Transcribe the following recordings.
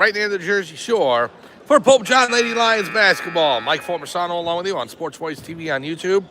right near the Jersey Shore for Pope John Lady Lions basketball. Mike Formersano along with you on Sports Voice TV on YouTube.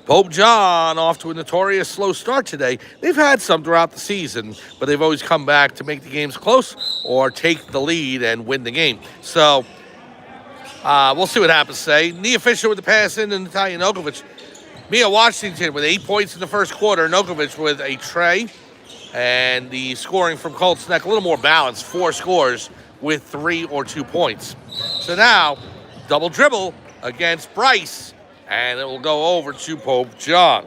Pope John off to a notorious slow start today. They've had some throughout the season, but they've always come back to make the games close or take the lead and win the game. So we'll see what happens today. Nia Fisher with the pass in and Natalia Nokovic. Mia Washington with 8 points in the first quarter. Nokovic with a tray. And the scoring from Colts Neck a little more balanced. 4 scores with 3 or 2 points. So now, double dribble against Bryce. And it will go over to Pope John.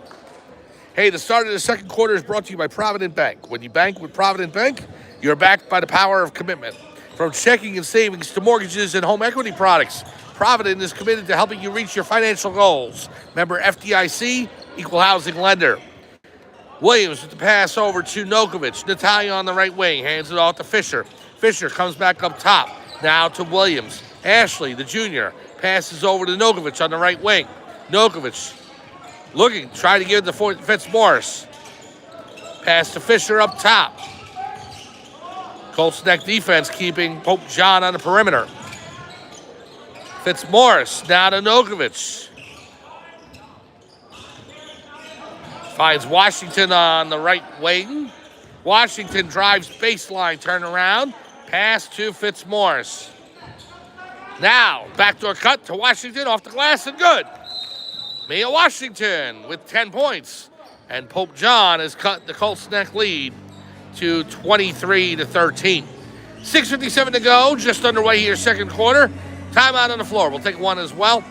Hey, the start of the second quarter is brought to you by Provident Bank. When you bank with Provident Bank, you're backed by the power of commitment. From checking and savings to mortgages and home equity products, Provident is committed to helping you reach your financial goals. Member FDIC, equal housing lender. Williams with the pass over to Nokovic. Natalia on the right wing, hands it off to Fisher. Fisher comes back up top, now to Williams. Ashley, the junior, passes over to Nokovic on the right wing. Nokovic looking, trying to give it to Fitzmaurice. Pass to Fisher up top. Colts Neck defense keeping Pope John on the perimeter. Fitzmaurice now to Nokovic. Finds Washington on the right wing. Washington drives baseline, turn around. Pass to Fitzmaurice. Now, backdoor cut to Washington off the glass and good. Mia Washington with 10 points. And Pope John has cut the Colts Neck lead to 23-13. 6:57 to go, just underway here, second quarter. Timeout on the floor. We'll take one as well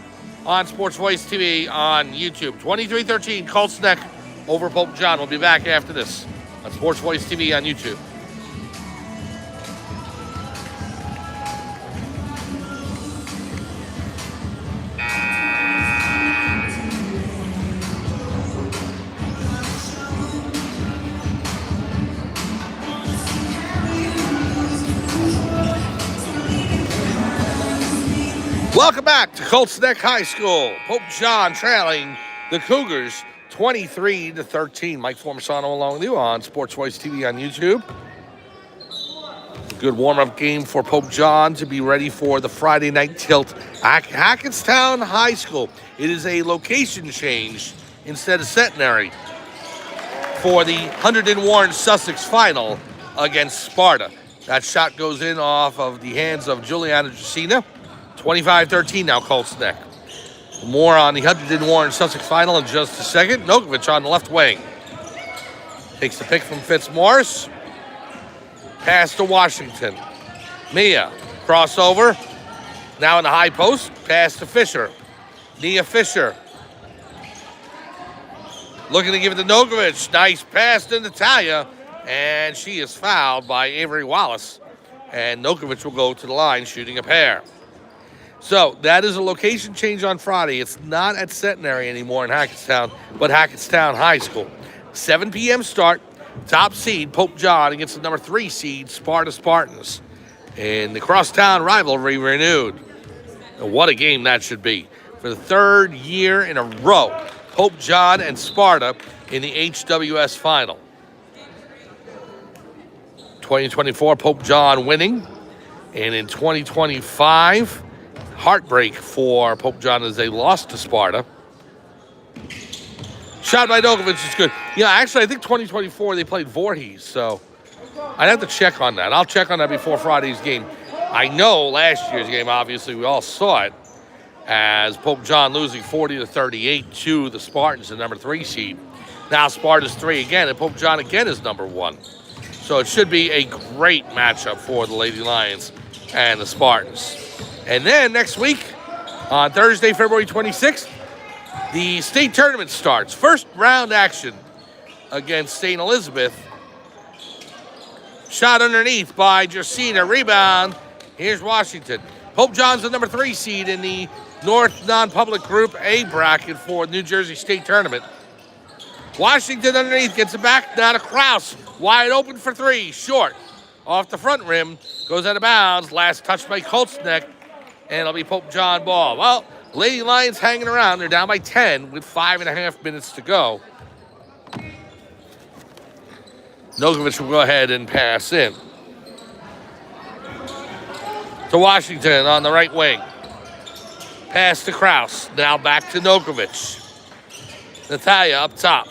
on Sports Voice TV on YouTube. 23-13, Colts Neck over Pope John. We'll be back after this on Sports Voice TV on YouTube. Welcome back to Colts Neck High School. Pope John trailing the Cougars 23-13. Mike Formersano along with you on Sports Voice TV on YouTube. Good warm-up game for Pope John to be ready for the Friday night tilt at Hackettstown High School. It is a location change instead of Centenary for the 100 Warren Sussex final against Sparta. That shot goes in off of the hands of Juliana Jacina. 25-13 now, Colts Neck. More on the 100 Warren Sussex final in just a second. Nokovic on the left wing. Takes the pick from Fitzmaurice. Pass to Washington. Mia, crossover. Now in the high post. Pass to Fisher. Nia Fisher. Looking to give it to Nokovic. Nice pass to Natalia. And she is fouled by Avery Wallace. And Nokovic will go to the line shooting a pair. So that is a location change on Friday. It's not at Centenary anymore in Hackettstown, but Hackettstown High School. 7 p.m. start. Top seed, Pope John, against the number 3 seed, Sparta Spartans. And the crosstown rivalry renewed. And what a game that should be. For the third year in a row, Pope John and Sparta in the HWS final. 2024, Pope John winning. And in 2025... heartbreak for Pope John as they lost to Sparta. Shot by Nokovic is good. Yeah, actually, I think 2024 they played Voorhees, so I'd have to check on that. I'll check on that before Friday's game. I know last year's game, obviously, we all saw it as Pope John losing 40-38 to the Spartans, the number 3 seed. Now Sparta's 3 again, and Pope John again is number 1. So it should be a great matchup for the Lady Lions and the Spartans. And then next week, on Thursday, February 26th, the state tournament starts. First round action against St. Elizabeth. Shot underneath by Jacina. Rebound. Here's Washington. Pope John's the number 3 seed in the North Non-Public Group A bracket for New Jersey State Tournament. Washington underneath gets it back. Now to Kraus. Wide open for 3. Short. Off the front rim. Goes out of bounds. Last touch by Colts Neck. And it'll be Pope John ball. Well, Lady Lions hanging around. They're down by 10 with 5.5 minutes to go. Nokovic will go ahead and pass in. to Washington on the right wing. Pass to Kraus. Now back to Nokovic. Natalia up top.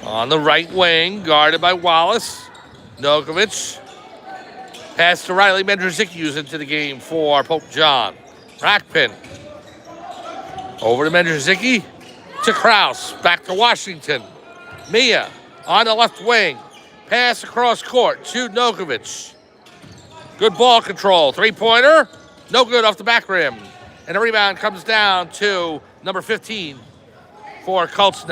On the right wing, guarded by Wallace. Nokovic. Pass to Riley. Mendrzickius into the game for Pope John. Rackpin. Over to Mendrzicki. To Kraus. Back to Washington. Mia on the left wing. Pass across court to Nokovic. Good ball control. Three-pointer. No good off the back rim. And the rebound comes down to number 15 for Colts.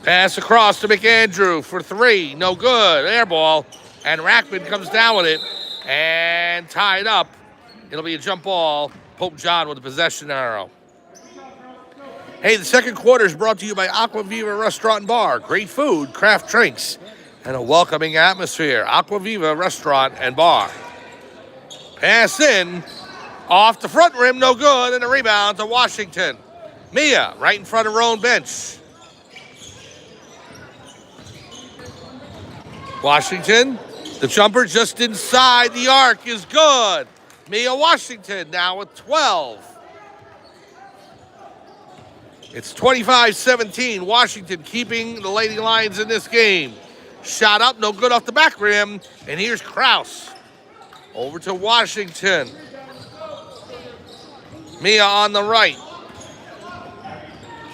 Pass across to McAndrew for three. No good. Air ball. And Rackman comes down with it and tied up. It'll be a jump ball. Pope John with the possession arrow. Hey, the second quarter is brought to you by Aqua Viva Restaurant and Bar. Great food, craft drinks, and a welcoming atmosphere. Aqua Viva Restaurant and Bar. Pass in. Off the front rim, no good. And a rebound to Washington. Mia right in front of her own bench. Washington, the jumper just inside the arc is good. Mia Washington now with 12. It's 25-17. Washington keeping the Lady Lions in this game. Shot up, no good off the back rim. And here's Kraus. Over to Washington. Mia on the right.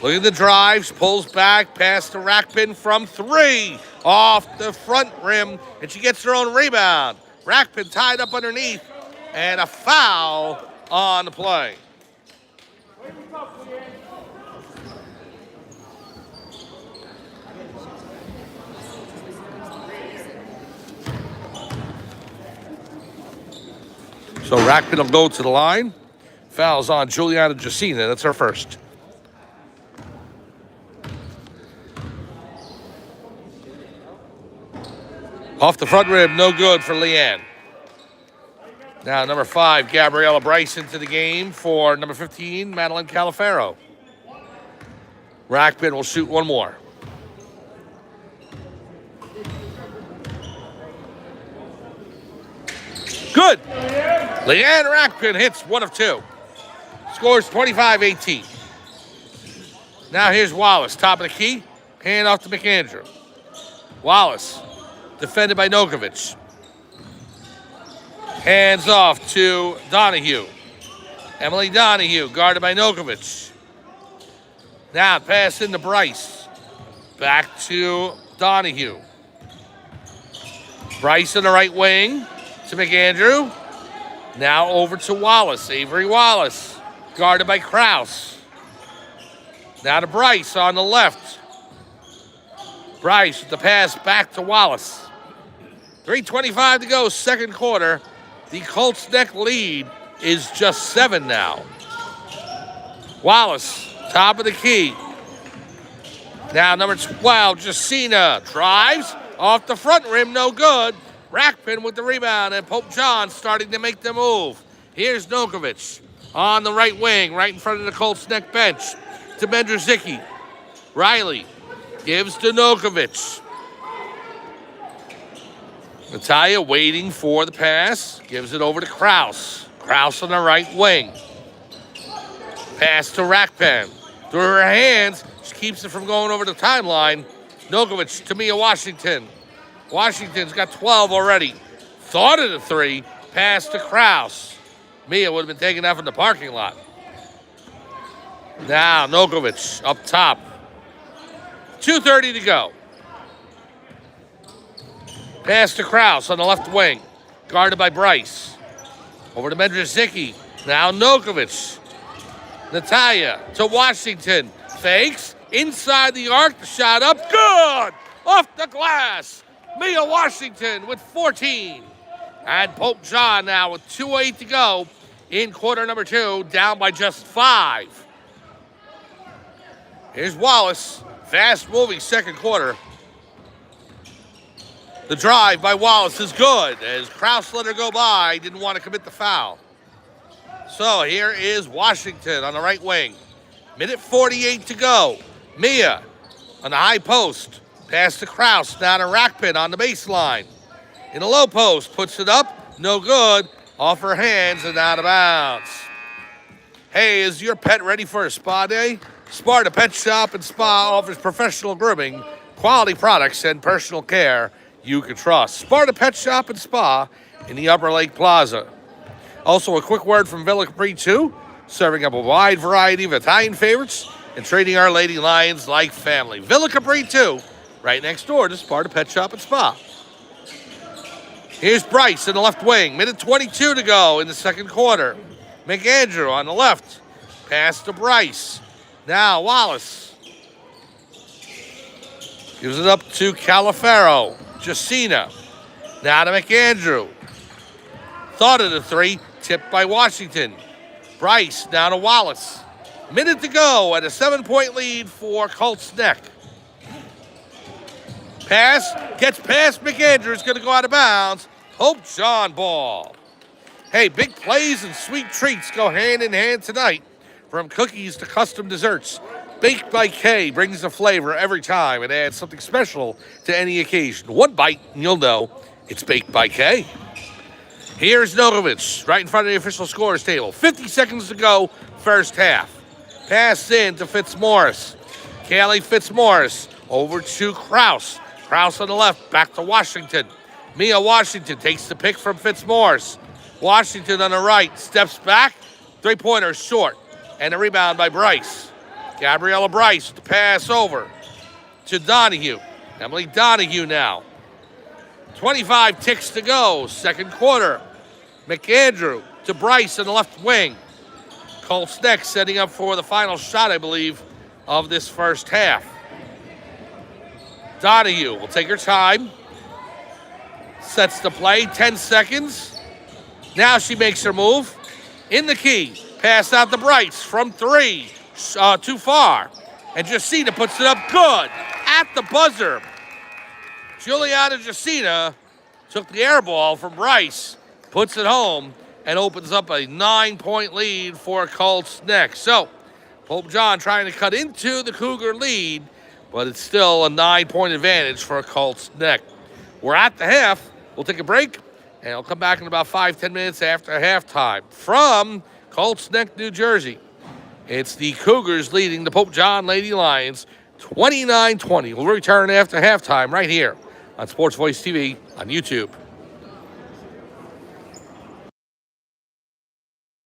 Look at the drives, pulls back, pass to Rackpin from three. Off the front rim, and she gets her own rebound. Rackpin tied up underneath, and a foul on the play. So Rackpin will go to the line. Fouls on Juliana Jacina. That's her first. Off the front rim, no good for Leanne. Now number 5, Gabriella Bryce into the game for number 15, Madeline Califero. Rackpin will shoot one more. Good. Leanne Rackpin hits one of two. Scores 25-18. Now here's Wallace, top of the key. Hand off to McAndrew. Wallace, defended by Nokovic. Hands off to Donahue. Emily Donahue, guarded by Nokovic. Now pass into Bryce. Back to Donahue. Bryce on the right wing to McAndrew. Now over to Wallace. Avery Wallace, guarded by Kraus. Now to Bryce on the left. Bryce with the pass back to Wallace. 3:25 to go, second quarter. The Colts neck lead is just 7 now. Wallace, top of the key. Now number 12, Jacina drives off the front rim, no good. Rackpin with the rebound, and Pope John starting to make the move. Here's Nokovic on the right wing, right in front of the Colts neck bench to Mendrzicki. Riley gives to Nokovic. Natalia waiting for the pass. Gives it over to Kraus. Kraus on the right wing. Pass to Rackpin. Through her hands, she keeps it from going over the timeline. Nokovic to Mia Washington. Washington's got 12 already. Thought of the three. Pass to Kraus. Mia would have been taking that from the parking lot. Now Nokovic up top. 2:30 to go. Pass to Kraus on the left wing. Guarded by Bryce. Over to Mendrzicki. Now Nokovic. Natalia to Washington. Fakes. Inside the arc. The shot up. Good. Off the glass. Mia Washington with 14. And Pope John now with 2:08 to go in quarter number 2. Down by just 5. Here's Wallace. Fast moving second quarter. The drive by Wallace is good as Kraus let her go by. Didn't want to commit the foul. So here is Washington on the right wing. Minute 48 to go. Mia on the high post. Pass to Kraus. Now to Rackpin on the baseline. in a low post, puts it up, no good, off her hands and out of bounds. Hey, is your pet ready for a spa day? Sparta Pet Shop and Spa offers professional grooming, quality products, and personal care you can trust. Sparta Pet Shop and Spa in the Upper Lake Plaza. Also, a quick word from Villa Capri 2, serving up a wide variety of Italian favorites and treating our Lady Lions like family. Villa Capri 2, right next door to Sparta Pet Shop and Spa. Here's Bryce in the left wing. Minute 22 to go in the second quarter. McAndrew on the left. Pass to Bryce. Now Wallace. Gives it up to Calafaro. Jacina. Now to McAndrew. Thought of the three. Tipped by Washington. Bryce now to Wallace. Minute to go at a 7-point lead for Colts Neck. Pass, gets past McAndrew, it's going to go out of bounds. Pope John ball. Hey, big plays and sweet treats go hand in hand tonight. From cookies to custom desserts, Baked by K brings the flavor every time and adds something special to any occasion. One bite and you'll know it's Baked by K. Here's Nogovich, right in front of the official scores table. 50 seconds to go, first half. Pass in to Fitzmaurice. Callie Fitzmaurice over to Krause. Krause on the left, back to Washington. Mia Washington takes the pick from Fitzmaurice. Washington on the right, steps back. Three-pointer short. And a rebound by Bryce. Gabriella Bryce to pass over to Donahue. Emily Donahue now. 25 ticks to go, second quarter. McAndrew to Bryce in the left wing. Colts Neck setting up for the final shot, I believe, of this first half. Donahue will take her time. Sets the play, 10 seconds. Now she makes her move. In the key, pass out to Bryce from three. Too far. And Jacina puts it up good at the buzzer. Juliana Jacina took the air ball from Bryce, puts it home, and opens up a 9-point lead for Colts Neck. So, Pope John trying to cut into the Cougar lead, but it's still a 9-point advantage for Colts Neck. We're at the half. We'll take a break, and I'll come back in about 5-10 minutes after halftime. From Colts Neck, New Jersey, it's the Cougars leading the Pope John Lady Lions 29-20. We'll return after halftime right here on Sports Voice TV on YouTube.